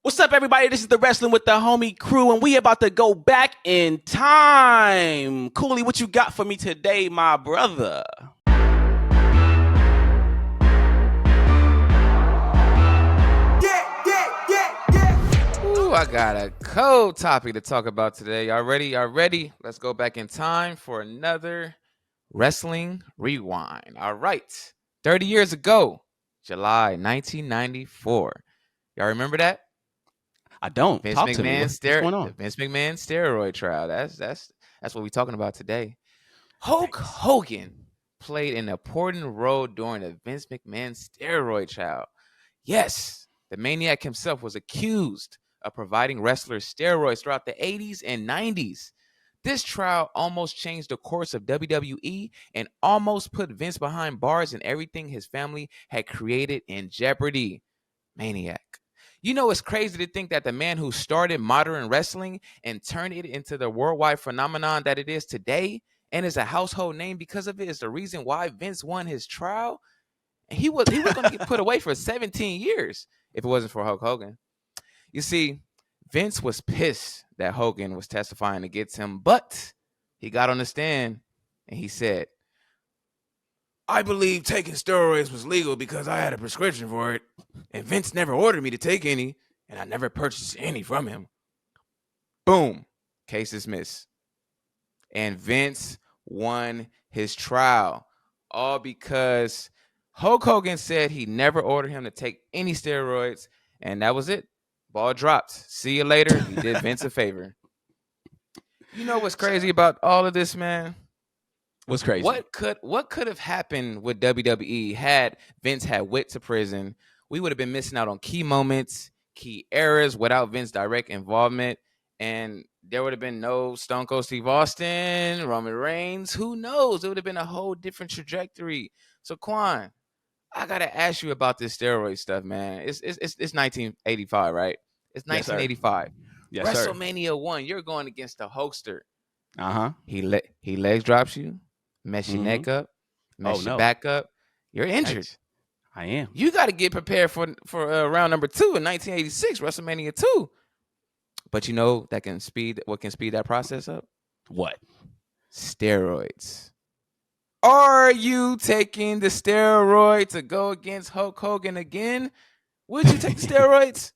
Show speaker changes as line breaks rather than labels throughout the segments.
What's up, everybody? This is the Wrestling with the Homie crew, and we about to go back in time. Cooley, what you got for me today, my brother?
Ooh, I got a cold topic to talk about today. Y'all ready? Y'all ready? Let's go back in time for another Wrestling Rewind. All right. 30 years ago, July 1994. Y'all remember that?
I don't.
Vince
Talk
McMahon
to me. What's going on?
The Vince McMahon steroid trial. That's what we're talking about today. Hulk Hogan played an important role during the Vince McMahon steroid trial. Yes, the Maniac himself was accused of providing wrestlers steroids throughout the 80s and 90s. This trial almost changed the course of WWE and almost put Vince behind bars and everything his family had created in jeopardy. Maniac. You know, it's crazy to think that the man who started modern wrestling and turned it into the worldwide phenomenon that it is today and is a household name because of it is the reason why Vince won his trial. He was going to get put away for 17 years if it wasn't for Hulk Hogan. You see, Vince was pissed that Hogan was testifying against him, but he got on the stand and he said, I believe taking steroids was legal because I had a prescription for it, and Vince never ordered me to take any, and I never purchased any from him. Boom. Case dismissed. And Vince won his trial, all because Hulk Hogan said he never ordered him to take any steroids, and that was it. Ball dropped. See you later. He did Vince a favor. You know what's crazy about all of this, man?
What's crazy?
What could have happened with WWE had Vince had went to prison? We would have been missing out on key moments, key eras without Vince's direct involvement, and there would have been no Stone Cold Steve Austin, Roman Reigns. Who knows? It would have been a whole different trajectory. So, Qwan, I gotta ask you about this steroid stuff, man. It's 1985, right? It's 1985.
Yes, sir.
WrestleMania 1. You're going against the Hulkster. He legs drops you, mess your neck up, mess your back up. You're injured.
I am.
You got to get prepared for round number 2 in 1986, WrestleMania 2. But you know what can speed that process up?
What?
Steroids. Are you taking the steroid to go against Hulk Hogan again? Would you take the steroids?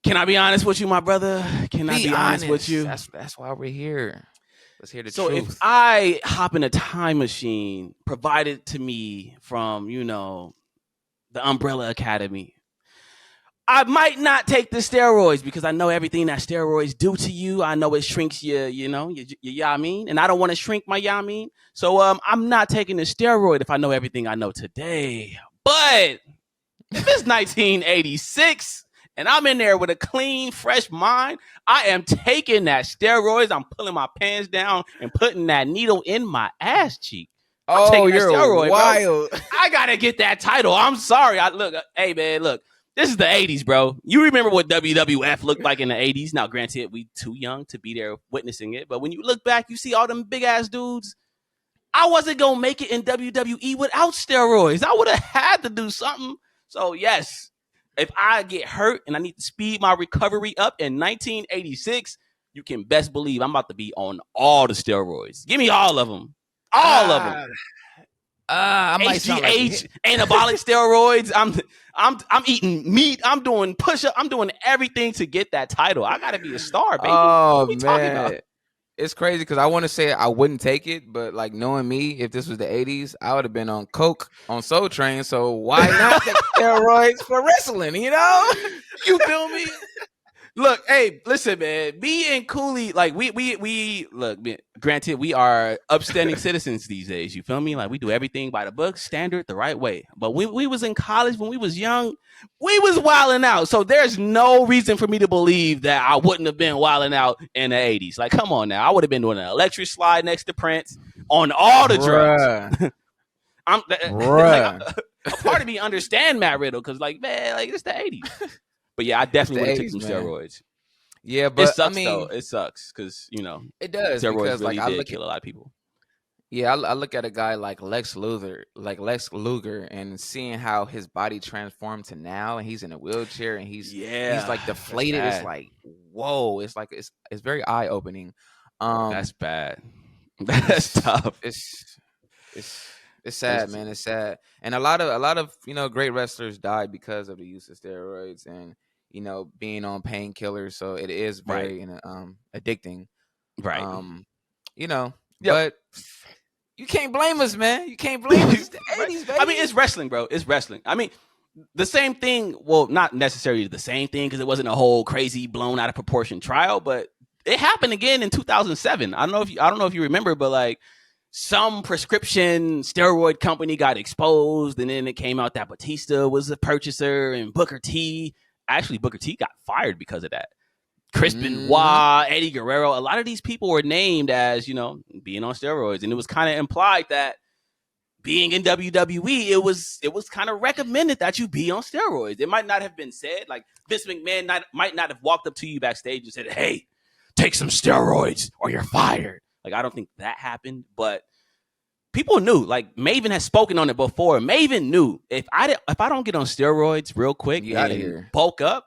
Can I be honest with you, my brother? Can I be honest with you?
That's why we're here. Let's hear the
So
truth.
if I hop in a time machine provided to me from, the Umbrella Academy, I might not take the steroids because I know everything that steroids do to you. I know it shrinks your yamin, and I don't want to shrink my yamin. So I'm not taking the steroid if I know everything I know today. But if it's 1986 and I'm in there with a clean, fresh mind, I am taking that steroids. I'm pulling my pants down and putting that needle in my ass cheek.
Oh, you're steroid, wild.
Bro. I gotta get that title. I'm sorry. Hey man, look. This is the 80s, bro. You remember what WWF looked like in the 80s. Now, granted, we too young to be there witnessing it. But when you look back, you see all them big-ass dudes. I wasn't going to make it in WWE without steroids. I would have had to do something. So, yes, if I get hurt and I need to speed my recovery up in 1986, you can best believe I'm about to be on all the steroids. Give me all of them. All of them.
I might
HGH, anabolic steroids. I'm eating meat. I'm doing push-up. I'm doing everything to get that title. I gotta be a star, baby.
Oh man, it's crazy because I want to say I wouldn't take it, but like knowing me, if this was the 80s, I would have been on coke on Soul Train. So why not take steroids for wrestling? You know,
you feel me? Look, hey, listen, man. Me and Cooley, like we look. Granted, we are upstanding citizens these days. You feel me? Like we do everything by the book, standard, the right way. But when we was in college, when we was young, we was wilding out. So there's no reason for me to believe that I wouldn't have been wilding out in the 80s. Like, come on now, I would have been doing an electric slide next to Prince on all the drugs. A part of me understand Matt Riddle because, like, man, like it's the 80s. But yeah, I definitely would take some steroids.
Yeah, but
it sucks though. It sucks because
it does
steroids
because
really
like
did kill a lot of people.
Yeah, I look at a guy like Lex Luger, and seeing how his body transformed to now, and he's in a wheelchair, and he's
Yeah,
like
that's
deflated. It's
bad.
like, whoa! It's like it's very eye opening.
That's bad. That's
It's
tough.
it's sad, man. It's sad, and a lot of great wrestlers died because of the use of steroids and being on painkillers. So it is
Right.
very addicting.
Right. Yep.
But you can't blame us, man. You can't blame us. It's the
Right.
80s, baby.
I mean, it's wrestling, bro. It's wrestling. I mean, the same thing. Well, not necessarily the same thing because it wasn't a whole crazy blown out of proportion trial, but it happened again in 2007. I don't know if you remember, but like some prescription steroid company got exposed, and then it came out that Batista was a purchaser, and Booker T got fired because of that. Chris Benoit, Eddie Guerrero, a lot of these people were named as, being on steroids. And it was kind of implied that being in WWE, it was kind of recommended that you be on steroids. It might not have been said. Like Vince McMahon might not have walked up to you backstage and said, hey, take some steroids or you're fired. Like, I don't think that happened. But people knew. Like, Maven has spoken on it before. Maven knew if I don't get on steroids real quick and bulk up,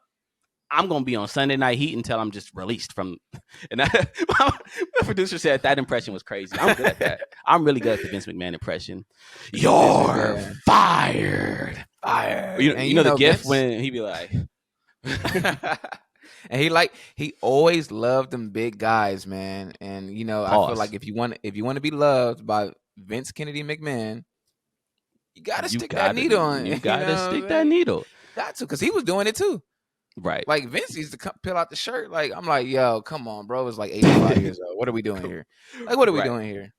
I'm going to be on Sunday Night Heat until I'm just released from. And my producer said that impression was crazy. I'm good at that. I'm really good at the Vince McMahon impression. You're fired. Fired. You know the gif Vince, when he be like.
And he always loved them big guys, man. And I feel like if you want to be loved by Vince Kennedy McMahon, you gotta stick that needle on.
You gotta stick that needle.
Got to, because he was doing it too.
Right.
Like Vince used to peel out the shirt. Like, I'm like, yo, come on, bro. It's like 85 years old. What are we doing here? Like, what are we doing here?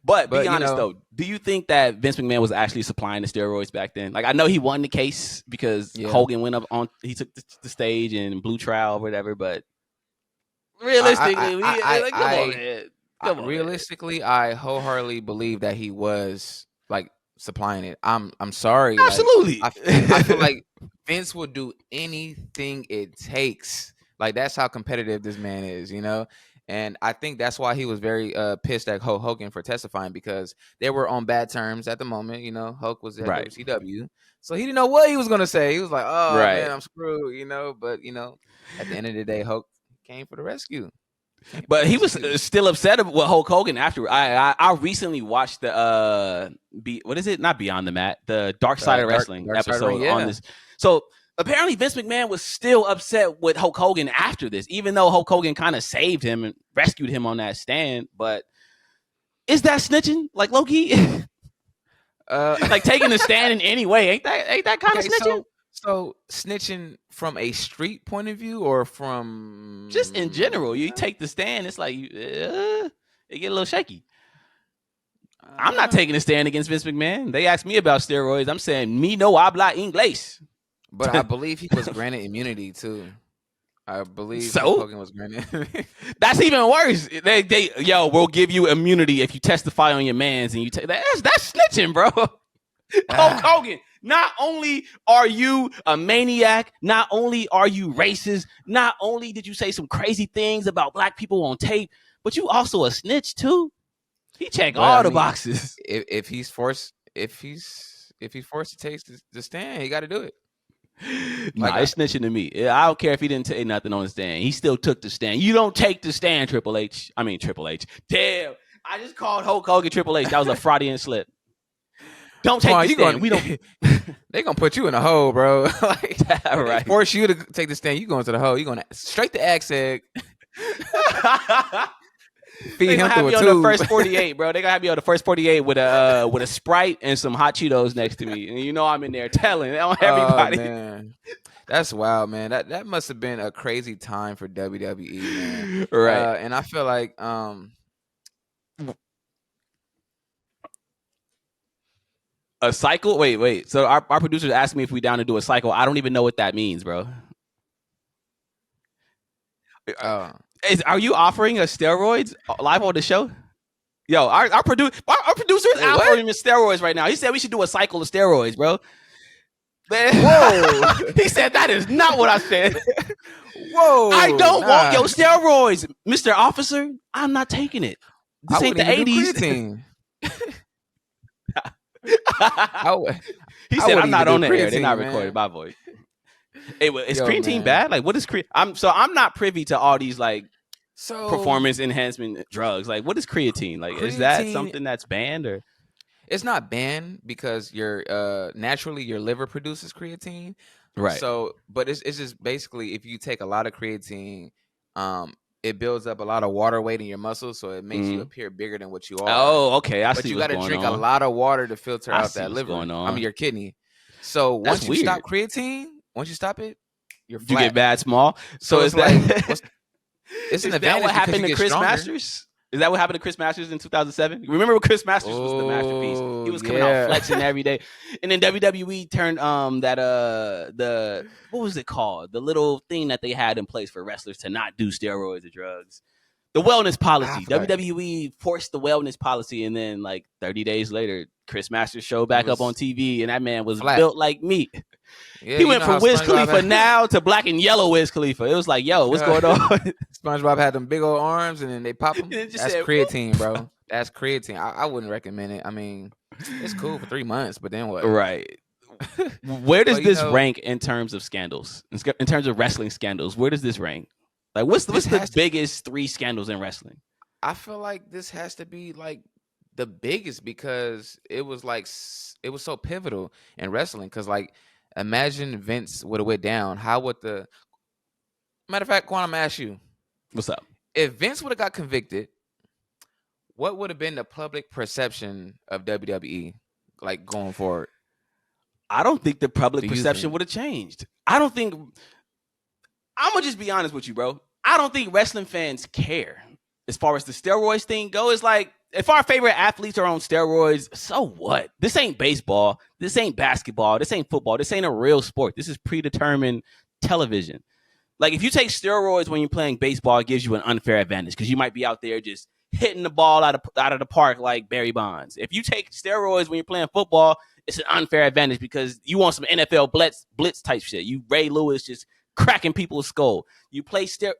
But be honest though, do you think that Vince McMahon was actually supplying the steroids back then? Like, I know he won the case because Hogan went up on, he took the stage and blew trial or whatever. But realistically,
realistically, I wholeheartedly believe that he was like supplying it. I'm sorry.
Absolutely.
Like, I feel like Vince will do anything it takes. Like, that's how competitive this man is, And I think that's why he was very pissed at Hulk Hogan for testifying, because they were on bad terms at the moment. Hulk was at WCW. So he didn't know what he was going to say. He was like, oh, man, I'm screwed, But, at the end of the day, Hulk came for the rescue.
But he was still upset with Hulk Hogan after. I recently watched the what is it? Not Beyond the Mat, the Dark Side of Wrestling episode on this. So apparently Vince McMahon was still upset with Hulk Hogan after this, even though Hulk Hogan kind of saved him and rescued him on that stand. But is that snitching? Like, low-key? Like taking a stand in any way, ain't that kind of snitching?
So snitching from a street point of view, or from
just in general? You take the stand, it's like it get a little shaky. I'm not taking a stand against Vince McMahon. They asked me about steroids. I'm saying me no habla inglés.
But I believe he was granted immunity too. I believe Hogan was granted.
That's even worse. We'll give you immunity if you testify on your mans, and you take that's snitching, bro. Hulk Hogan. Not only are you a maniac, not only are you racist, not only did you say some crazy things about black people on tape, but you also a snitch too. He checked all the boxes.
If he's forced to take the stand, he got to do it.
It's snitching to me. I don't care if he didn't take nothing on the stand. He still took the stand. You don't take the stand, Triple H. Damn, I just called Hulk Hogan Triple H. That was a Freudian slip. Don't take the stand. We don't.
They gonna put you in a hole, bro. Like,
right.
Force you to take the stand. You going to the hole. You going straight to Axe Egg.
They gonna have you on the first 48, bro. They gonna have you on the first 48 with a Sprite and some hot Cheetos next to me, and I'm in there telling on everybody.
Oh, man. That's wild, man. That must have been a crazy time for WWE, man.
Right.
And I feel like
a cycle? Wait. So our producers asked me if we down to do a cycle. I don't even know what that means, bro. Are you offering us steroids live on the show? Yo, our producer is offering us steroids right now. He said we should do a cycle of steroids, bro. Man, whoa. He said that is not what I said.
Whoa.
I don't want your steroids, Mr. Officer. I'm not taking it. This ain't the 80s.
I would,
He
I
said,
wouldn't
"I'm not
even
on
do
the air. They're not
creatine,
recording
man.
my voice." Hey, is
Yo,
creatine
man.
bad? Like, what is I'm not privy to all these like
So
performance enhancement drugs. Like, what is creatine? Like, is that
creatine,
something that's banned or?
it's not banned because your naturally your liver produces creatine.
Right.
So, but it's just basically if you take a lot of creatine, it builds up a lot of water weight in your muscles, so it makes you
Mm.
appear bigger than what you are.
Oh, okay. I
But
see
you
what's
got to
going
drink a
on.
lot of water to filter
I
out
see
that
what's
liver.
going
I mean
on.
your kidney. So
That's
once you
weird.
stop creatine, once you stop it, you're
You get
flat.
bad small. So
So
is
it's like
that
it's an
is that what
advantage because you
happened to
get
Chris
stronger.
Masters? Is that what happened to Chris Masters in 2007? Remember when Chris Masters was the masterpiece? He
Oh
was coming out
yeah.
flexing every day, and then WWE turned the what was it called? The little thing that they had in place for wrestlers to not do steroids or drugs. The wellness
I
policy.
forgot.
WWE forced the wellness policy, and then like 30 days later, Chris Masters showed
He
back up on
was
TV, and that man was
flat.
built like meat.
Yeah,
He
you
went
know how
from Wiz
SpongeBob
Khalifa
had,
now to black and yellow Wiz Khalifa. It was like, yo, what's going on?
SpongeBob had them big old arms and then they pop
And
them.
it just
That's
said,
creatine, bro. That's creatine. I wouldn't recommend it. I mean, it's cool for 3 months, but then what?
right. Where does
But you
this
know,
rank in terms of scandals? In terms of wrestling scandals, where does this rank? Like, what's
this
the
has to.
biggest 3 scandals in wrestling?
I feel like this has to be like the biggest because it was like it was so pivotal in wrestling. Because like, imagine Vince would have went down. How would the matter of fact, Qwan, I'm gonna ask you
What's up?
if Vince would have got convicted, what would have been the public perception of WWE like going forward?
I don't think the public
Do you
perception
think?
would have changed. I don't think. I'm gonna just be honest with you, bro. I don't think wrestling fans care as far as the steroids thing goes. It's like if our favorite athletes are on steroids, so what? This ain't baseball. This ain't basketball. This ain't football. This ain't a real sport. This is predetermined television. Like if you take steroids when you're playing baseball, it gives you an unfair advantage because you might be out there just hitting the ball out of the park like Barry Bonds. If you take steroids when you're playing football, it's an unfair advantage because you want some NFL blitz type shit. You Ray Lewis just cracking people's skull. You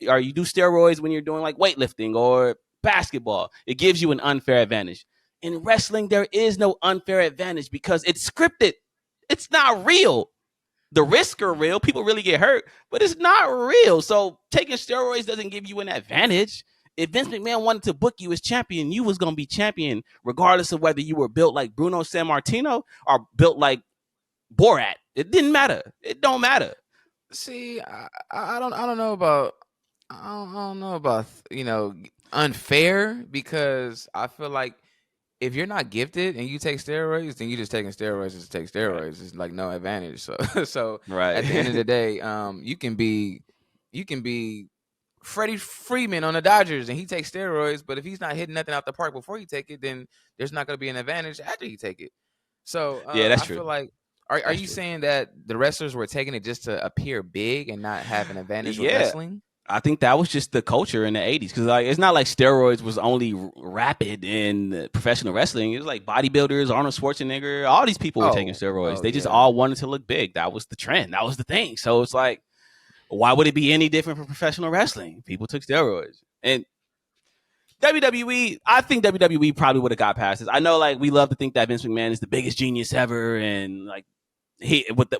or you do steroids when you're doing like weightlifting or basketball. It gives you an unfair advantage. In wrestling, there is no unfair advantage because it's scripted. It's not real. The risks are real. People really get hurt, but it's not real. So taking steroids doesn't give you an advantage. If Vince McMahon wanted to book you as champion, you was gonna be champion regardless of whether you were built like Bruno Sammartino or built like Borat. It didn't matter. It don't matter.
See, I don't know about I don't know about unfair because I feel like if you're not gifted and you take steroids, then you just taking steroids just to take steroids. Right. It's like no advantage. So so
right.
At the end of the day, you can be Freddie Freeman on the Dodgers and he takes steroids, but if he's not hitting nothing out the park before you take it, then there's not going to be an advantage after you take it. So
yeah, that's
I
true.
feel like are you saying that the wrestlers were taking it just to appear big and not have an advantage with wrestling?
I think that was just the culture in the 80s because like it's not like steroids was only rapid in professional wrestling. It was like bodybuilders, Arnold Schwarzenegger, all these people were taking steroids. They just all wanted to look big. That was the trend. That was the thing. So it's like, why would it be any different for professional wrestling? People took steroids. And WWE, I think WWE probably would have got past this. I know like we love to think that Vince McMahon is the biggest genius ever and like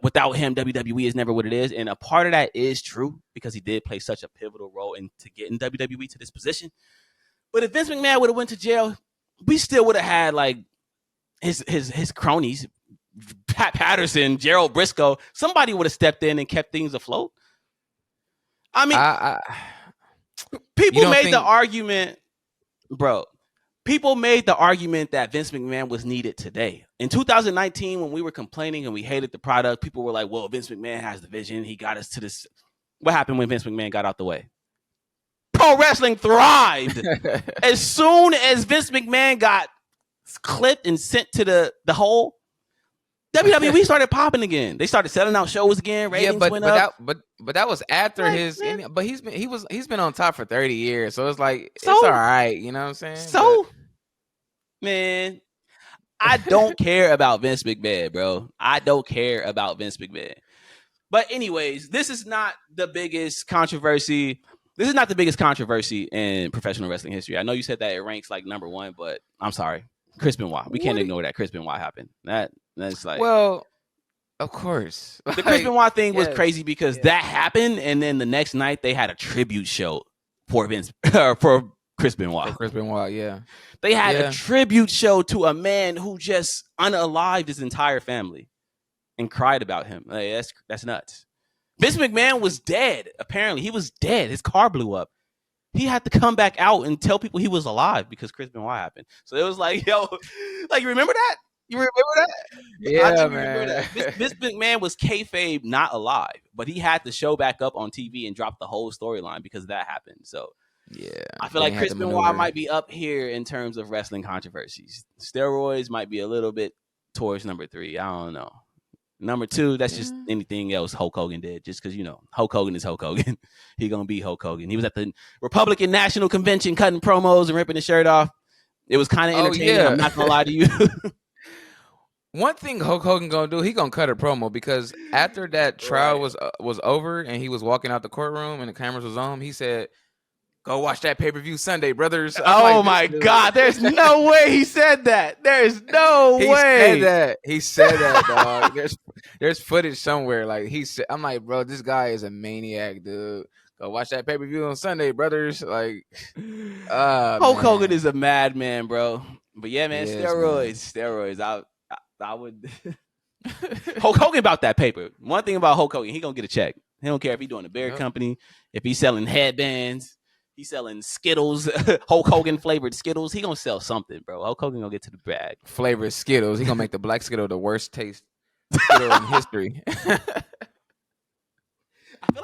without him, WWE is never what it is. And a part of that is true because he did play such a pivotal role into getting WWE to this position. But if Vince McMahon would have went to jail, we still would have had like his cronies, Pat Patterson, Gerald Briscoe. Somebody would have stepped in and kept things afloat. I mean, people made the argument, bro. People made the argument that Vince McMahon was needed today. In 2019, when we were complaining and we hated the product, people were like, well, Vince McMahon has the vision. He got us to this. What happened when Vince McMahon got out the way? Pro wrestling thrived. As soon as Vince McMahon got clipped and sent to the hole, WWE started popping again. They started selling out shows again. Ratings went up.
But that was after But he's been on top for 30 years, so it's like it's all right. You know what I'm saying?
So, man, I don't care about Vince McMahon, bro. I don't care about Vince McMahon. But anyways, this is not the biggest controversy. This is not the biggest controversy in professional wrestling history. I know you said that it ranks like number 1, but I'm sorry. Chris Benoit. We can't
What?
ignore that Chris Benoit happened. That's like
Well, of course.
the Chris Benoit thing was
yes,
crazy because
yeah.
that happened, and then the next night they had a tribute show for Vince for Chris Benoit.
For Chris Benoit, yeah.
They had
Yeah.
a tribute show to a man who just unalived his entire family and cried about him. Like, that's nuts. Vince McMahon was dead. Apparently, he was dead. His car blew up. He had to come back out and tell people he was alive because Chris Benoit happened. So it was like, yo, like, you remember that? You remember that?
Yeah, man.
Vince McMahon was kayfabe not alive, but he had to show back up on TV and drop the whole storyline because that happened. So
Yeah.
I feel like Chris Benoit might be up here in terms of wrestling controversies. Steroids might be a little bit towards number 3. I don't know. Number 2, that's just anything else Hulk Hogan did. Just because, Hulk Hogan is Hulk Hogan. He going to be Hulk Hogan. He was at the Republican National Convention cutting promos and ripping his shirt off. It was kind of entertaining.
Yeah.
I'm not going to lie to you.
One thing Hulk Hogan gonna do, he gonna cut a promo because after that trial was over and he was walking out the courtroom and the cameras was on him, he said, "Go watch that pay-per-view Sunday, brothers."
Oh my God! There's no way he said that. There's no way.
He said that, dog. There's footage somewhere. Like I'm like, bro, this guy is a maniac, dude. Go watch that pay-per-view on Sunday, brothers. Like,
Hulk Hogan is a madman, bro. But yeah, man,
Yes,
steroids. I would. Hulk Hogan about that paper. One thing about Hulk Hogan, he gonna get a check. He don't care if he's doing a beer company, if he's selling headbands, he's selling Skittles, Hulk Hogan flavored Skittles. He gonna sell something, bro. Hulk Hogan gonna get to the bag.
Flavored Skittles. He gonna make the black Skittle the worst taste Skittle in history.
I feel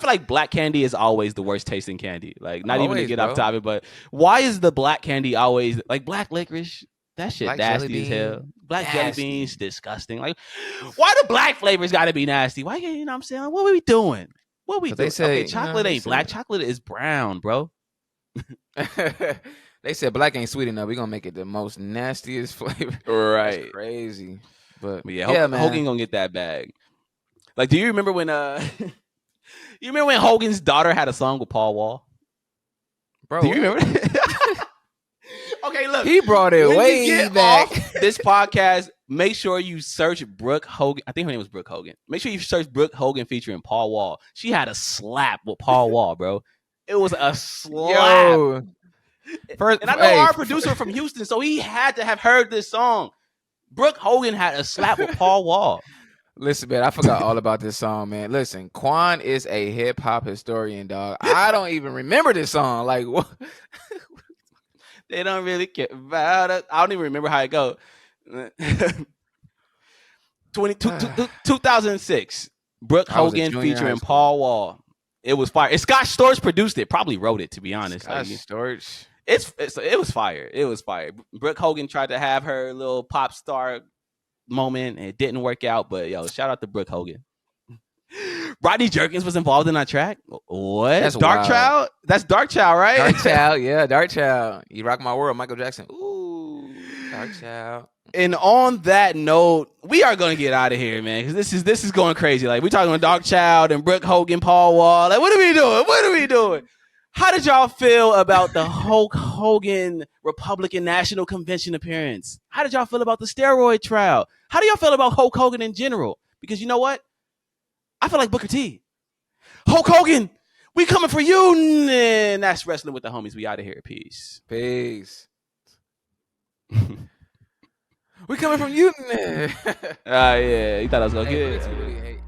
like black candy is always the worst tasting candy. Like, not even to get off topic, but why is the black candy always like black licorice? That shit black nasty as hell. Black jelly beans, disgusting. Like, why the black flavors got to be nasty? Why, you know what I'm saying? What are we doing? What are we doing?
They say,
chocolate ain't black. Chocolate is brown, bro.
They said black ain't sweet enough. We're going to make it the most nastiest flavor.
Right.
That's crazy. But
yeah, man. Hogan going to get that bag. Like, do you remember when Hogan's daughter had a song with Paul Wall?
Bro,
do you remember? Okay, look.
He brought it way back.
This podcast, make sure you search Brooke Hogan. I think her name was Brooke Hogan. Make sure you search Brooke Hogan featuring Paul Wall. She had a slap with Paul Wall, bro. It was a slap. Yo. And I know our producer from Houston, so he had to have heard this song. Brooke Hogan had a slap with Paul Wall.
Listen, man, I forgot all about this song, man. Listen, Qwan is a hip-hop historian, dog. I don't even remember this song. Like, what?
They don't really care about it. I don't even remember how it goes. 2006. Brooke Hogan featuring Paul Wall. It was fire. And Scott Storch produced it. Probably wrote it, to be honest.
Scott Storch.
It was fire. It was fire. Brooke Hogan tried to have her little pop star moment. And it didn't work out. But, yo, shout out to Brooke Hogan. Rodney Jerkins was involved in our track. What?
That's
Dark
wild.
Child? That's Dark Child, right?
Dark Child, yeah, Dark Child. You Rock My World, Michael Jackson. Ooh, Dark Child.
And on that note, we are gonna get out of here, man, because this is going crazy. Like, we're talking about Dark Child and Brooke Hogan, Paul Wall. Like, what are we doing? What are we doing? How did y'all feel about the Hulk Hogan Republican National Convention appearance? How did y'all feel about the steroid trial? How do y'all feel about Hulk Hogan in general? Because you know what? I feel like Booker T. Hulk Hogan, we coming for you. And that's Wrestling with the Homies. We out of here. Peace.
Peace. We coming from you.
Yeah. You thought I was going to get it.